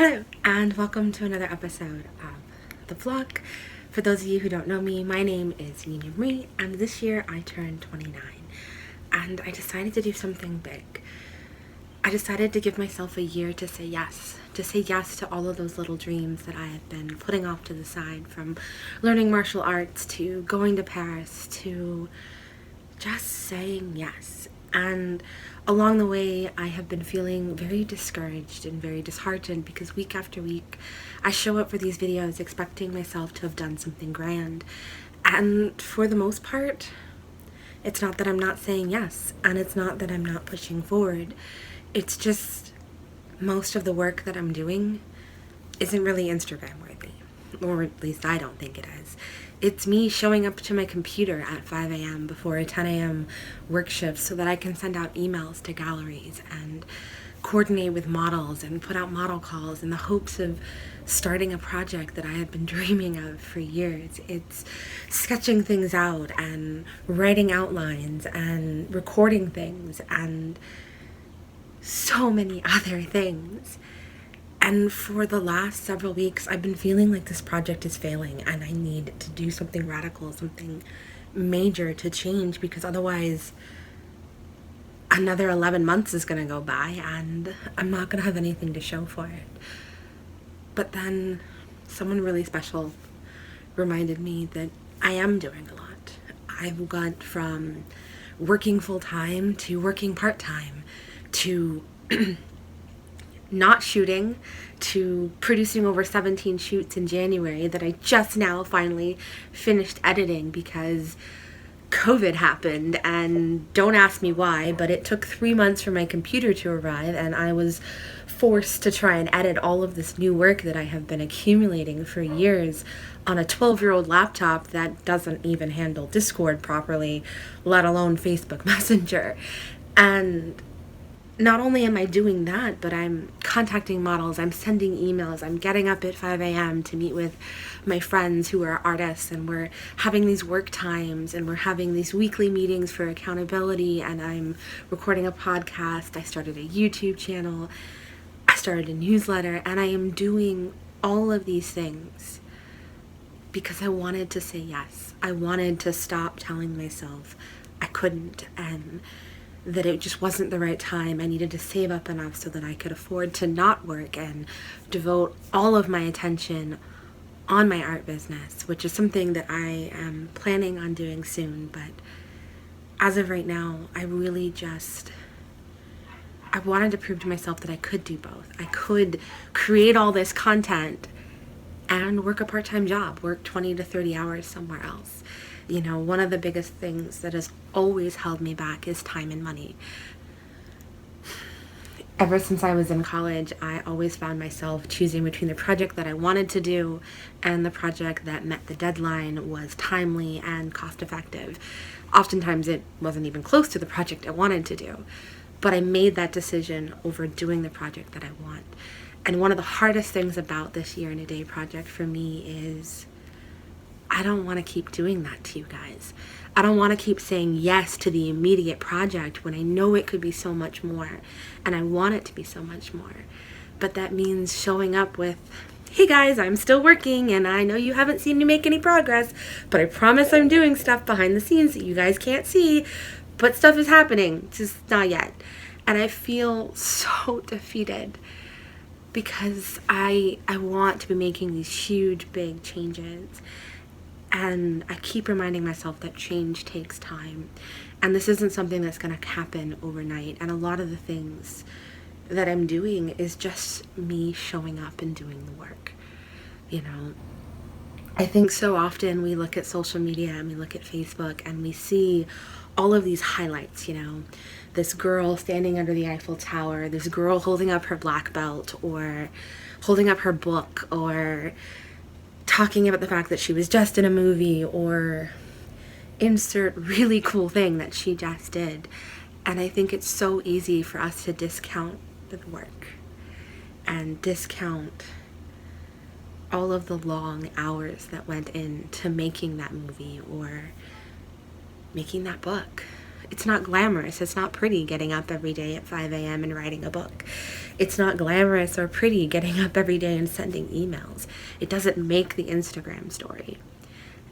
Hello, and welcome to another episode of the vlog. For those of you who don't know me, my name is Yanninia Marie, and this year I turned 29, and I decided to do something big. I decided to give myself a year to say yes to all of those little dreams that I have been putting off to the side, from learning martial arts to going to Paris to just saying yes. And along the way, I have been feeling very discouraged and very disheartened because week after week, I show up for these videos expecting myself to have done something grand. And for the most part, it's not that I'm not saying yes, and it's not that I'm not pushing forward. It's just most of the work that I'm doing isn't really Instagram worthy, or at least I don't think it is. It's me showing up to my computer at 5 a.m. before a 10 a.m. work shift so that I can send out emails to galleries and coordinate with models and put out model calls in the hopes of starting a project that I had been dreaming of for years. It's sketching things out and writing outlines and recording things and so many other things. And for the last several weeks, I've been feeling like this project is failing and I need to do something radical, something major to change, because otherwise another 11 months is going to go by and I'm not going to have anything to show for it. But then someone really special reminded me that I am doing a lot. I've gone from working full-time to working part-time to not shooting to producing over 17 shoots in January that I just now finally finished editing because COVID happened, and don't ask me why, but it took 3 months for my computer to arrive and I was forced to try and edit all of this new work that I have been accumulating for years on a 12-year-old laptop that doesn't even handle Discord properly, let alone Facebook Messenger. And not only am I doing that, but I'm contacting models, I'm sending emails, I'm getting up at 5 a.m. to meet with my friends who are artists, and we're having these work times, and we're having these weekly meetings for accountability, and I'm recording a podcast, I started a YouTube channel, I started a newsletter, and I am doing all of these things because I wanted to say yes. I wanted to stop telling myself I couldn't, and that it just wasn't the right time. I needed to save up enough so that I could afford to not work and devote all of my attention on my art business, which is something that I am planning on doing soon. But as of right now, I wanted to prove to myself that I could do both. I could create all this content and work a part-time job, work 20 to 30 hours somewhere else. You know, one of the biggest things that has always held me back is time and money. Ever since I was in college, I always found myself choosing between the project that I wanted to do and the project that met the deadline, was timely and cost-effective. Oftentimes it wasn't even close to the project I wanted to do, but I made that decision over doing the project that I want. And one of the hardest things about this Year in a Day project for me is I don't want to keep doing that to you guys. I don't want to keep saying yes to the immediate project when I know it could be so much more, and I want it to be so much more. But that means showing up with, hey guys, I'm still working and I know you haven't seen me make any progress, but I promise I'm doing stuff behind the scenes that you guys can't see, but stuff is happening, just not yet. And I feel so defeated because I want to be making these huge, big changes. And I keep reminding myself that change takes time. And this isn't something that's going to happen overnight. And a lot of the things that I'm doing is just me showing up and doing the work. You know, I think so often we look at social media and we look at Facebook and we see all of these highlights, you know, this girl standing under the Eiffel Tower, this girl holding up her black belt or holding up her book, or talking about the fact that she was just in a movie, or insert really cool thing that she just did. And I think it's so easy for us to discount the work and discount all of the long hours that went into making that movie or making that book. It's not glamorous. It's not pretty getting up every day at 5 a.m. and writing a book. It's not glamorous or pretty getting up every day and sending emails. It doesn't make the Instagram story.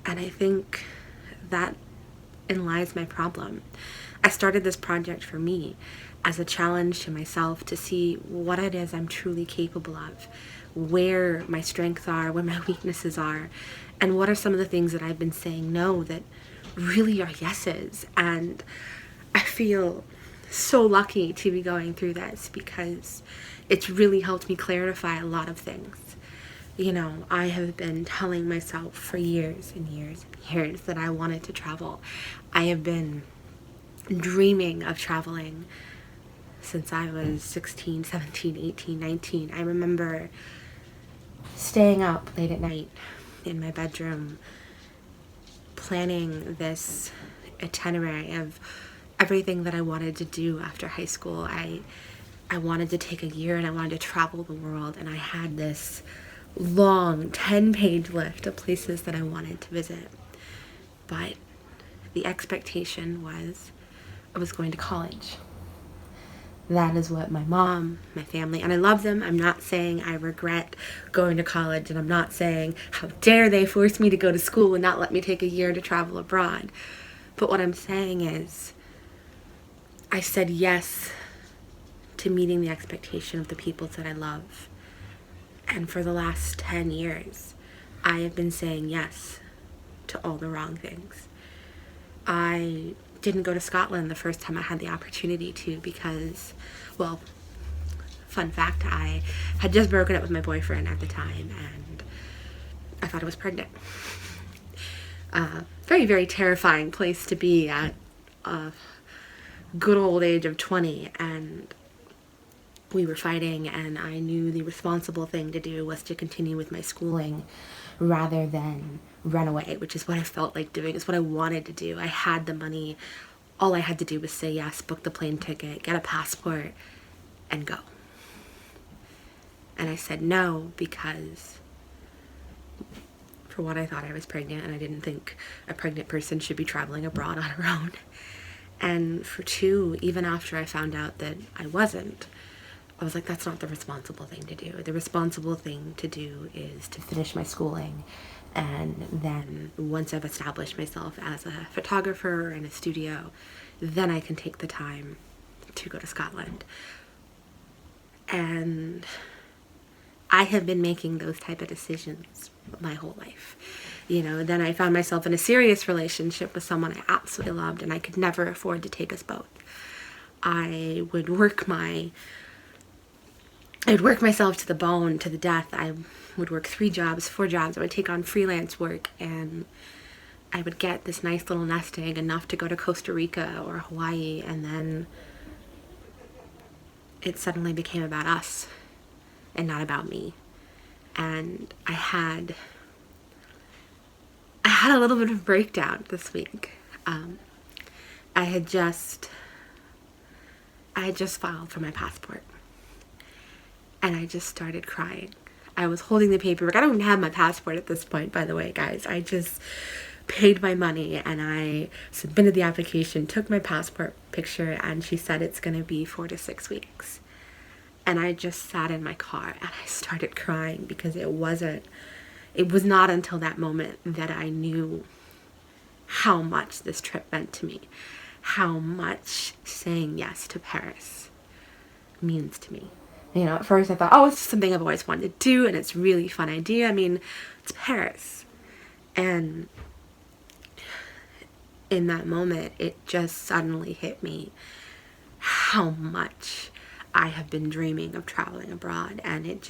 And I think that in lies my problem. I started this project for me as a challenge to myself to see what it is I'm truly capable of, where my strengths are, where my weaknesses are, and what are some of the things that I've been saying no that really are yeses. And I feel so lucky to be going through this because it's really helped me clarify a lot of things. You know, I have been telling myself for years and years and years that I wanted to travel. I have been dreaming of traveling since I was 16, 17, 18, 19. I remember staying up late at night in my bedroom, planning this itinerary of everything that I wanted to do after high school. I wanted to take a year and I wanted to travel the world, and I had this long 10-page list of places that I wanted to visit. But the expectation was I was going to college. That is what my mom, my family, and I love them. I'm not saying I regret going to college, and I'm not saying how dare they force me to go to school and not let me take a year to travel abroad. But what I'm saying is I said yes to meeting the expectation of the people that I love. And for the last 10 years, I have been saying yes to all the wrong things. I didn't go to Scotland the first time I had the opportunity to because, well, fun fact, I had just broken up with my boyfriend at the time and I thought I was pregnant. Very, very terrifying place to be at a good old age of 20, and we were fighting, and I knew the responsible thing to do was to continue with my schooling rather than run away, which is what I felt like doing. It's what I wanted to do. I had the money. All I had to do was say yes, book the plane ticket, get a passport, and go. And I said no because, for one, I thought I was pregnant, and I didn't think a pregnant person should be traveling abroad on her own. And for two, even after I found out that I wasn't, I was like, that's not the responsible thing to do. The responsible thing to do is to finish my schooling, and then once I've established myself as a photographer and a studio, then I can take the time to go to Scotland. And I have been making those type of decisions my whole life. You know, then I found myself in a serious relationship with someone I absolutely loved, and I could never afford to take us both. I would work myself to the bone, to the death. I would work 3 jobs, 4 jobs. I would take on freelance work, and I would get this nice little nest egg, enough to go to Costa Rica or Hawaii, and then it suddenly became about us and not about me. And I had a little bit of a breakdown this week. I had just filed for my passport. And I just started crying. I was holding the paperwork. I don't even have my passport at this point, by the way, guys. I just paid my money and I submitted the application, took my passport picture, and she said it's going to be 4 to 6 weeks. And I just sat in my car and I started crying because it was not until that moment that I knew how much this trip meant to me, how much saying yes to Paris means to me. You know, at first I thought, oh, it's something I've always wanted to do, and it's a really fun idea. I mean, it's Paris. And in that moment, it just suddenly hit me how much I have been dreaming of traveling abroad, and it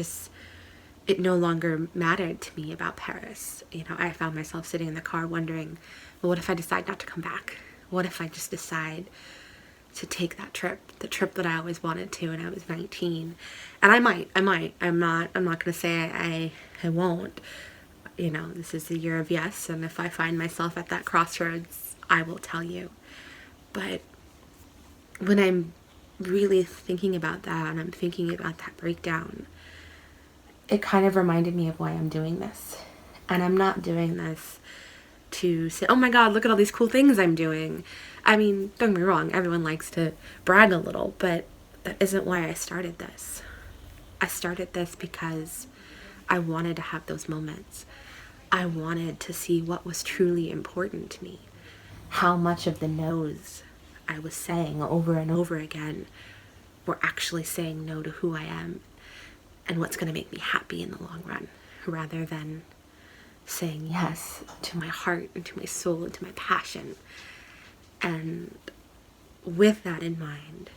no longer mattered to me about Paris. You know, I found myself sitting in the car wondering, well, what if I decide not to come back? What if I just decide to take that trip, the trip that I always wanted to when I was 19? And I might. I'm not going to say I won't. You know, this is the year of yes, and if I find myself at that crossroads, I will tell you. But when I'm really thinking about that, and I'm thinking about that breakdown, it kind of reminded me of why I'm doing this. And I'm not doing this to say, oh my God, look at all these cool things I'm doing. I mean, don't get me wrong, everyone likes to brag a little, but that isn't why I started this. I started this because I wanted to have those moments. I wanted to see what was truly important to me. How much of the no's I was saying over and over again were actually saying no to who I am and what's going to make me happy in the long run, rather than saying yes to my heart and to my soul and to my passion. And with that in mind,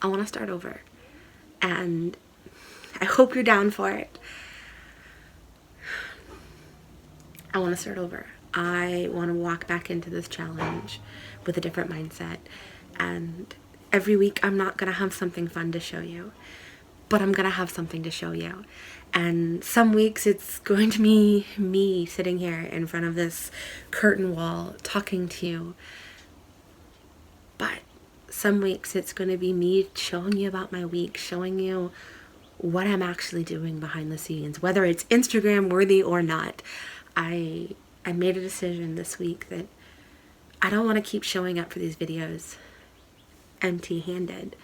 I want to start over. And I hope you're down for it. I want to start over. I want to walk back into this challenge with a different mindset. And every week I'm not going to have something fun to show you, but I'm going to have something to show you. And some weeks it's going to be me sitting here in front of this curtain wall talking to you. But some weeks it's going to be me showing you about my week, showing you what I'm actually doing behind the scenes, whether it's Instagram worthy or not. I made a decision this week that I don't want to keep showing up for these videos empty-handed.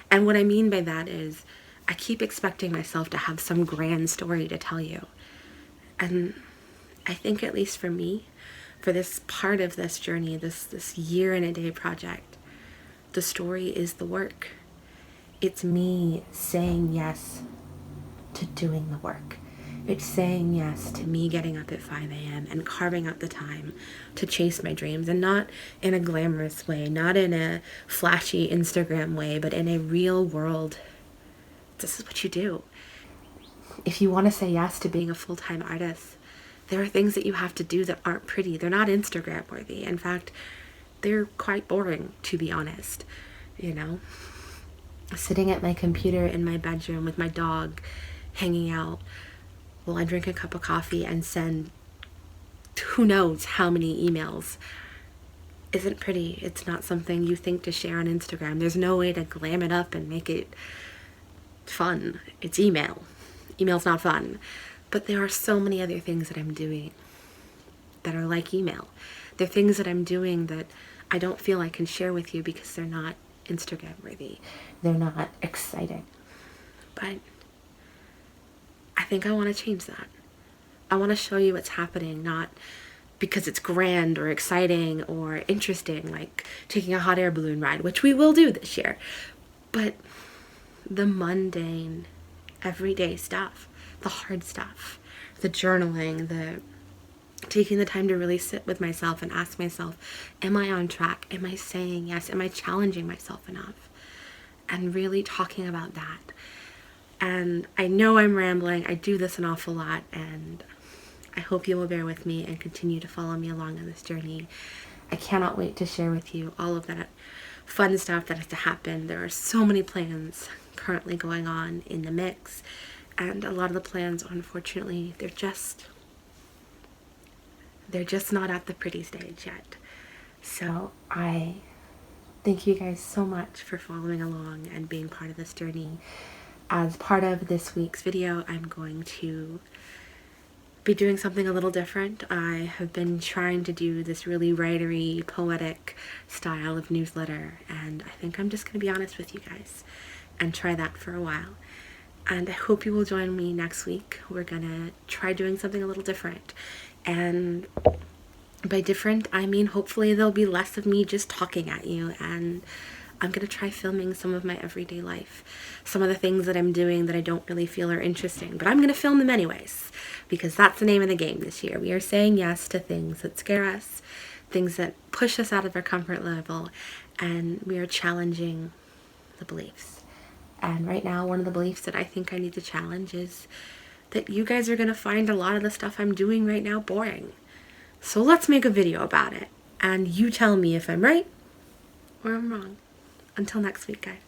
And what I mean by that is I keep expecting myself to have some grand story to tell you. And I think, at least for me, for this part of this journey, this year and a day project, the story is the work. It's me saying yes to doing the work. It's saying yes to me getting up at 5 a.m. and carving out the time to chase my dreams, and not in a glamorous way, not in a flashy Instagram way, but in a real world. This is what you do. If you want to say yes to being a full-time artist, there are things that you have to do that aren't pretty. They're not Instagram worthy. In fact, they're quite boring, to be honest. You know, sitting at my computer in my bedroom with my dog, hanging out while I drink a cup of coffee and send who knows how many emails isn't pretty. It's not something you think to share on Instagram. There's no way to glam it up and make it fun. It's email. Email's not fun. But there are so many other things that I'm doing that are like email. They're things that I'm doing that I don't feel I can share with you because they're not Instagram worthy. They're not exciting. But I think I want to change that. I want to show you what's happening, not because it's grand or exciting or interesting, like taking a hot air balloon ride, which we will do this year, but the mundane, everyday stuff, the hard stuff, the journaling, the taking the time to really sit with myself and ask myself, am I on track? Am I saying yes? Am I challenging myself enough? And really talking about that. And I know I'm rambling. I do this an awful lot, and I hope you will bear with me and continue to follow me along on this journey. I cannot wait to share with you all of that fun stuff that has to happen. There are so many plans currently going on in the mix, and a lot of the plans, unfortunately, they're just not at the pretty stage yet. So I thank you guys so much for following along and being part of this journey. As part of this week's video, I'm going to be doing something a little different. I have been trying to do this really writery, poetic style of newsletter, and I think I'm just going to be honest with you guys and try that for a while. And I hope you will join me next week. We're going to try doing something a little different. And by different, I mean hopefully there'll be less of me just talking at you, and I'm going to try filming some of my everyday life, some of the things that I'm doing that I don't really feel are interesting, but I'm going to film them anyways, because that's the name of the game this year. We are saying yes to things that scare us, things that push us out of our comfort level, and we are challenging the beliefs. And right now, one of the beliefs that I think I need to challenge is that you guys are going to find a lot of the stuff I'm doing right now boring. So let's make a video about it, and you tell me if I'm right or I'm wrong. Until next week, guys.